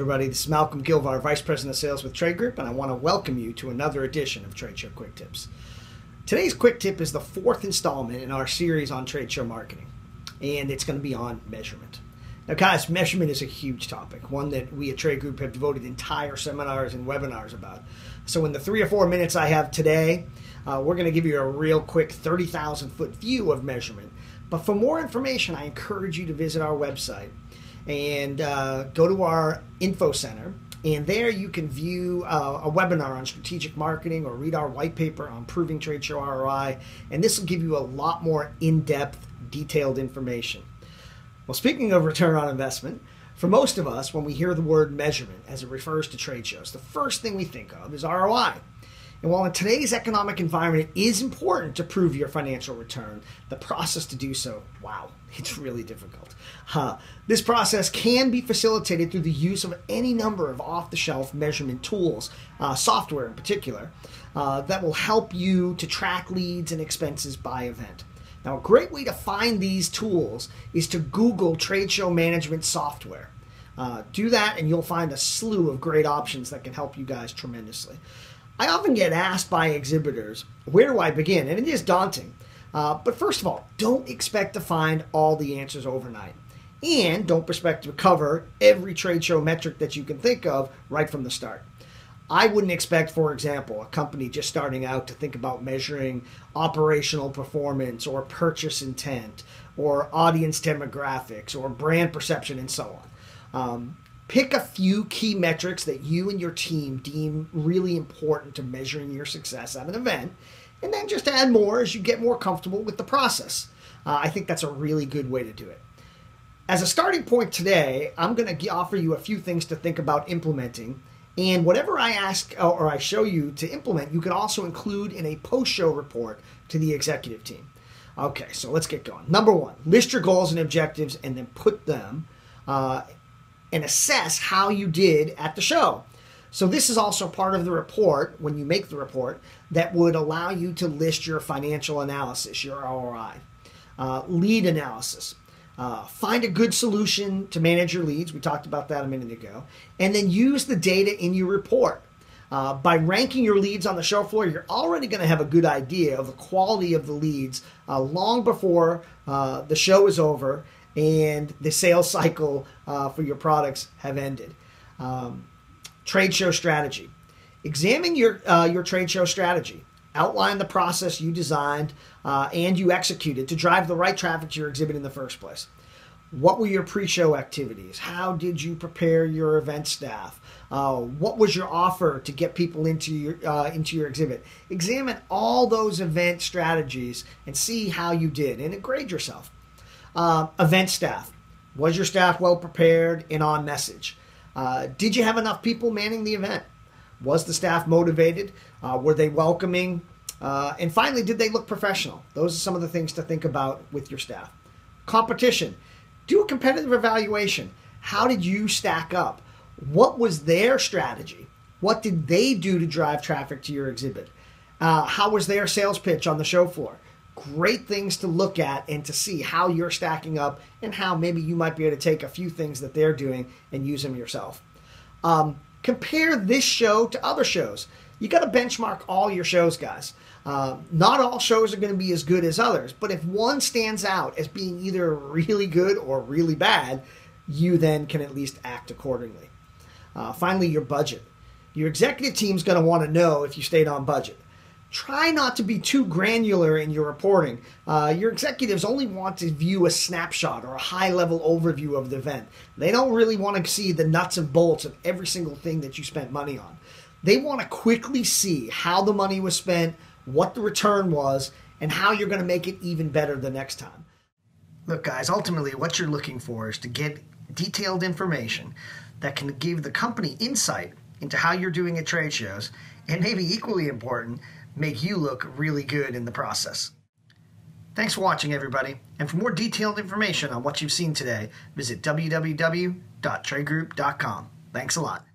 everybody. This is Malcolm Gilvar, Vice President of Sales with Trade Group, and I want to welcome you to another edition of Trade Show Quick Tips. Today's Quick Tip is the fourth installment in our series on trade show marketing, and it's going to be on measurement. Now, guys, measurement is a huge topic, one that we at Trade Group have devoted entire seminars and webinars about. So in the 3 or 4 minutes I have today, we're going to give you a real quick 30,000-foot view of measurement. But for more information, I encourage you to visit our website and go to our info center, and there you can view a webinar on strategic marketing or read our white paper on proving trade show ROI, and this will give you a lot more in-depth, detailed information. Well, speaking of return on investment, for most of us, when we hear the word measurement as it refers to trade shows, the first thing we think of is ROI. And while in today's economic environment it is important to prove your financial return, the process to do so, wow, it's really difficult. This process can be facilitated through the use of any number of off-the-shelf measurement tools, software in particular, that will help you to track leads and expenses by event. Now, a great way to find these tools is to Google trade show management software. Do that and you'll find a slew of great options that can help you guys tremendously. I often get asked by exhibitors, where do I begin? And it is daunting. But first of all, don't expect to find all the answers overnight. And don't expect to cover every trade show metric that you can think of right from the start. I wouldn't expect, for example, a company just starting out to think about measuring operational performance or purchase intent or audience demographics or brand perception and so on. Pick a few key metrics that you and your team deem really important to measuring your success at an event, and then just add more as you get more comfortable with the process. I think that's a really good way to do it. As a starting point today, I'm going to offer you a few things to think about implementing, and whatever I ask or I show you to implement, you can also include in a post-show report to the executive team. Okay, so let's get going. Number one, list your goals and objectives and then put them and assess how you did at the show. So this is also part of the report, when you make the report, that would allow you to list your financial analysis, your ROI, lead analysis. Find a good solution to manage your leads. We talked about that a minute ago. And then use the data in your report. By ranking your leads on the show floor, you're already going to have a good idea of the quality of the leads long before the show is over and the sales cycle for your products have ended. Trade show strategy. Examine your trade show strategy. Outline the process you designed and you executed to drive the right traffic to your exhibit in the first place. What were your pre-show activities? How did you prepare your event staff? What was your offer to get people into your exhibit? Examine all those event strategies and see how you did and grade yourself. Event staff. Was your staff well prepared and on message? Did you have enough people manning the event? Was the staff motivated? Were they welcoming? And finally, did they look professional? Those are some of the things to think about with your staff. Competition. Do a competitive evaluation. How did you stack up? What was their strategy? What did they do to drive traffic to your exhibit? How was their sales pitch on the show floor? Great things to look at and to see how you're stacking up and how maybe you might be able to take a few things that they're doing and use them yourself. Compare this show to other shows. You got to benchmark all your shows, guys. Not all shows are going to be as good as others, but if one stands out as being either really good or really bad, you then can at least act accordingly. Finally, your budget. Your executive team's going to want to know if you stayed on budget. Try not to be too granular in your reporting. Your executives only want to view a snapshot or a high-level overview of the event. They don't really want to see the nuts and bolts of every single thing that you spent money on. They want to quickly see how the money was spent, what the return was, and how you're going to make it even better the next time. Look, guys, ultimately what you're looking for is to get detailed information that can give the company insight into how you're doing at trade shows, and maybe equally important, make you look really good in the process. Thanks for watching, everybody. And for more detailed information on what you've seen today, visit www.tradegroup.com. Thanks a lot.